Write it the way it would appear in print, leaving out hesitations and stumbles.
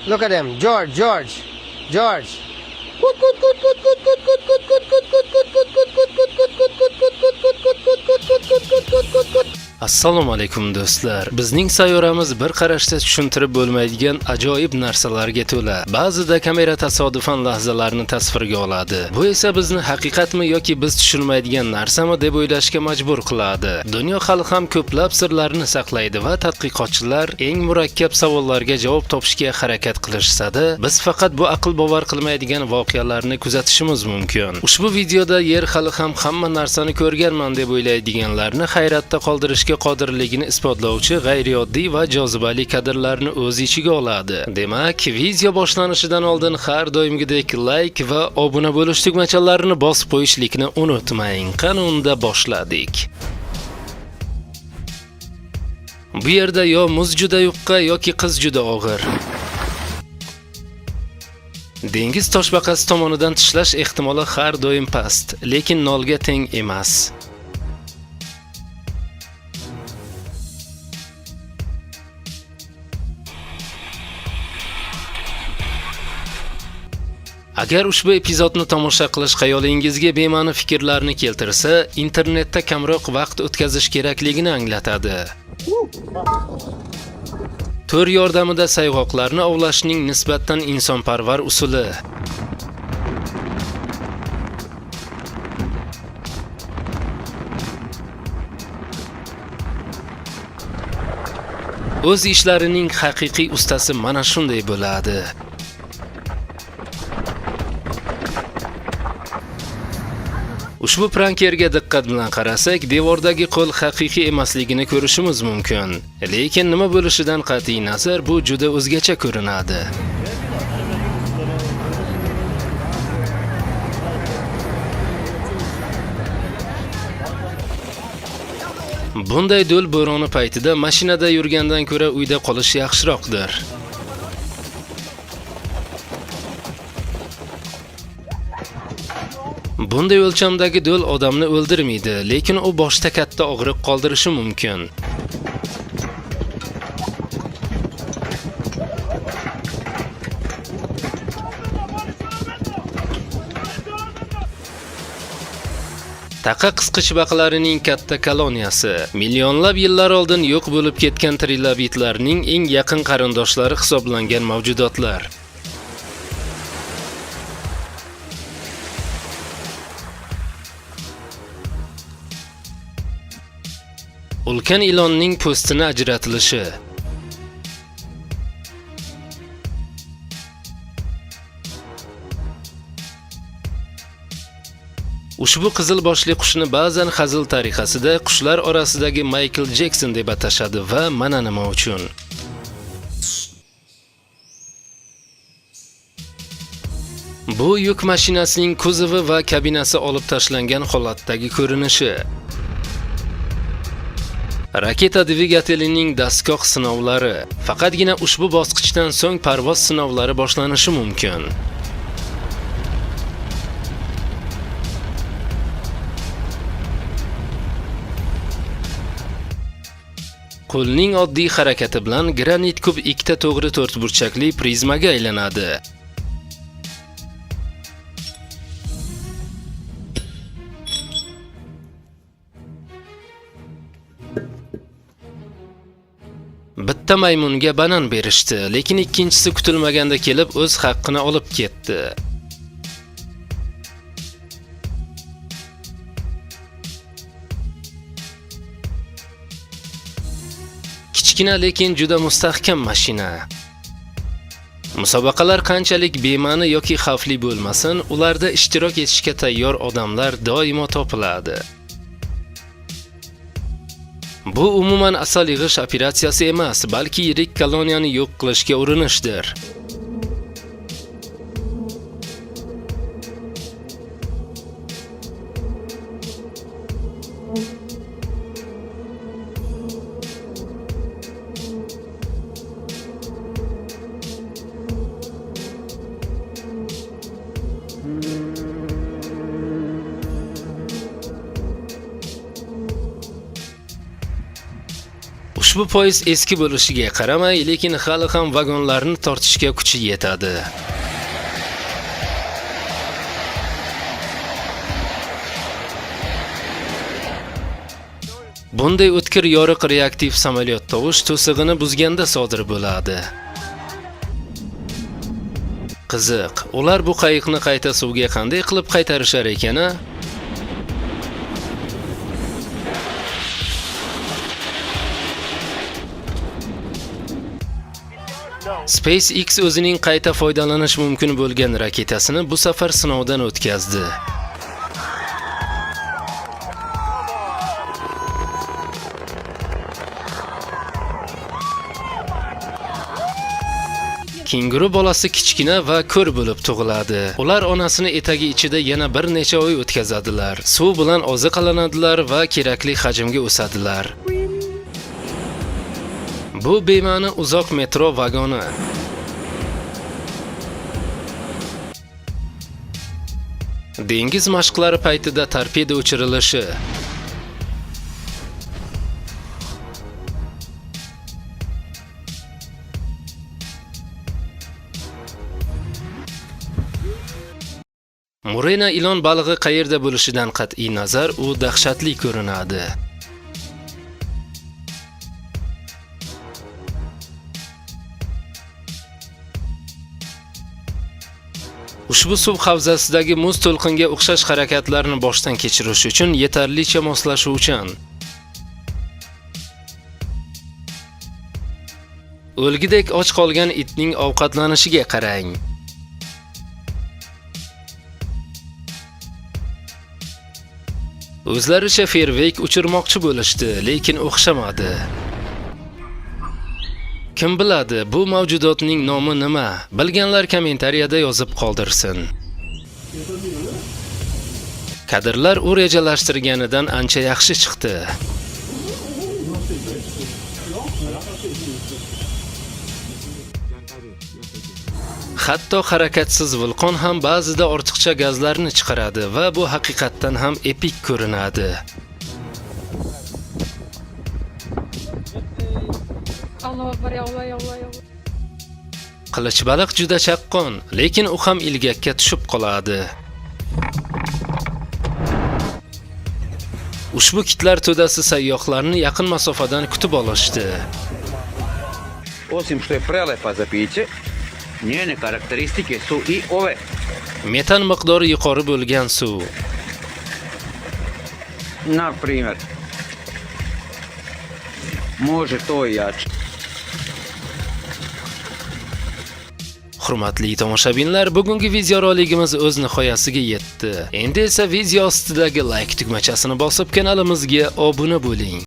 Look at him. George. Assalomu alaykum do'stlar. Bizning sayyoramiz bir qarashda tushuntirib bo'lmaydigan ajoyib narsalarga to'la. Ba'zida kamera tasodifan lahzalarni tasvirga oladi. Bu esa bizni haqiqatmi yoki biz tushunmaydigan narsami deb o'ylashga majbur qiladi. Dunyo hali ham ko'plab sirlarni saqlaydi va tadqiqotchilar eng murakkab savollarga javob topishga harakat qilishsa-da, biz faqat bu aql bovar qilmaydigan voqealarni kuzatishimiz mumkin. Ushbu videoda yer hali ham hamma narsani ko'rganman deb o'ylaydiganlarni hayratda qoldirishga qodirligini isbotlovchi g'ayrioddiy va jozibali kadrlarni o'z ichiga oladi. Demak, video boshlanishidan oldin har doimgidek like va obuna bo'lish tugmachalarini bosib qo'yishlikni unutmang. Qani unda boshladik. Bu yerda yo muz juda yuqqa yoki qiz juda og'ir. Dengiz toshbaqasi tomonidan tishlash ehtimoli har doim past, lekin nolga teng emas. Agar ushbu epizodni tomosha qilish xayolingizga bema'ni fikrlarni keltirsa, internetda kamroq vaqt o'tkazish kerakligini anglatadi. To'r yordamida sayg'oqlarni ovlashning nisbatan insonparvar usuli. O'z ishlarining haqiqiy ustasi mana shunday bo'ladi. Ushbu prankerga diqqat bilan qarasak, devordagi qo'l haqiqiy emasligini ko'rishimiz mumkin. Lekin nima bo'lishidan qat'iy nazar, bu juda o'zgacha ko'rinadi. Bunday do'l bo'roni paytida mashinada yurgandan ko'ra uyda qolish yaxshiroqdir. Bunday o'lchamdagi do'l odamni o'ldirmaydi, lekin u boshda katta og'riq qoldirishi mumkin. Taqa qisqichbaqlarining katta koloniyasi millionlab yillar oldin yo'q bo'lib ketgan trilobitlarning eng yaqin qarindoshlari hisoblangan mavjudotlar. Ulkan ilonning po'stini ajratilishi. Ushbu qizil boshli qushni ba'zan hazil tariqasida qushlar orasidagi Michael Jackson deb atashadi va mana nima uchun. Bu yuk mashinasining kuzovi va kabinasi olib tashlangan holatdagi ko'rinishi. Raketa dvigatelining dastgoh sinovlari. Faqatgina ushbu bosqichdan so'ng parvoz sinovlari boshlanishi mumkin. Qo'lning oddiy harakati bilan granit kub ikkita to'g'ri to'rtburchakli prizmaga aylanadi. Bitta maymunga banan berishdi, lekin ikkinchisi kutilmaganda kelib o'z haqqini olib ketdi. Kichkina lekin juda mustahkam mashina. Musobaqalar qanchalik bema'ni yoki xavfli bo'lmasin, ularda ishtirok etishga tayyor odamlar doimo topiladi. Bu umuman asal yig'ish operatsiyasi emas, balki yirik koloniyani yo'q qilishga urinishdir. Ushbu poyezd eski bo'lishiga qaramay, lekin hali ham vagonlarni tortishga kuchi yetadi. Bunday o'tkir yoriq reaktiv samolyot tovush to'sig'ini buzganda sodir bo'ladi. Qiziq, ular bu qayiqni qayta suvga qanday qilib qaytarishar ekan-a? SpaceX o'zining qayta foydalanish mumkin bo'lgan raketasini bu safar sinovdan o'tkazdi. Kenguru bolasi kichkina va ko'r bo'lib tug'iladi. Ular onasini etagi ichida yana bir necha oy o'tkazadilar. Suv bilan oziqalanadilar va kerakli hajmga o'sadilar. Bu bema'ni uzoq metro vagoni. Dengiz mashqlari paytida torpeda uchirilishi. Murena ilon balig'i qayerda bo'lishidan qat'iy nazar, u dahshatli ko'rinadi. Ushbu suv havzasidagi muz to'lqinga o'xshash harakatlarni boshdan kechirish uchun yetarlicha moslashuvchan. O'lgidek och qolgan itning ovqatlanishiga qarang. O'zlaricha ferveyk uchirmoqchi bo'lishdi, lekin o'xshamadi. Kim biladi, bu mavjudotning nomi nima? Bilganlar kommentariyada yozib qoldirsin. Kadrlar u rejalashtirganidan ancha yaxshi chiqdi. Hatto harakatsiz vulqon ham ba'zida ortiqcha gazlarni chiqaradi va bu haqiqatdan ham epik ko'rinadi. Qilichbaliq juda chaqqon, lekin u ham ilgakka tushib qoladi. Ushbu kitlar to'dasi sayyohlarni yaqin masofadan kutib olishdi. Osim što je prelepa za piće, njene karakteristike su i ove. Metan miqdori yuqori bo'lgan suv. Na primjer, može to i jače. Hurmatli tomoshabinlar, bugungi videorolikimiz o'z nihoyasiga yetdi. Endi esa video ostidagi like tugmachasini bosib kanalimizga obuna bo'ling.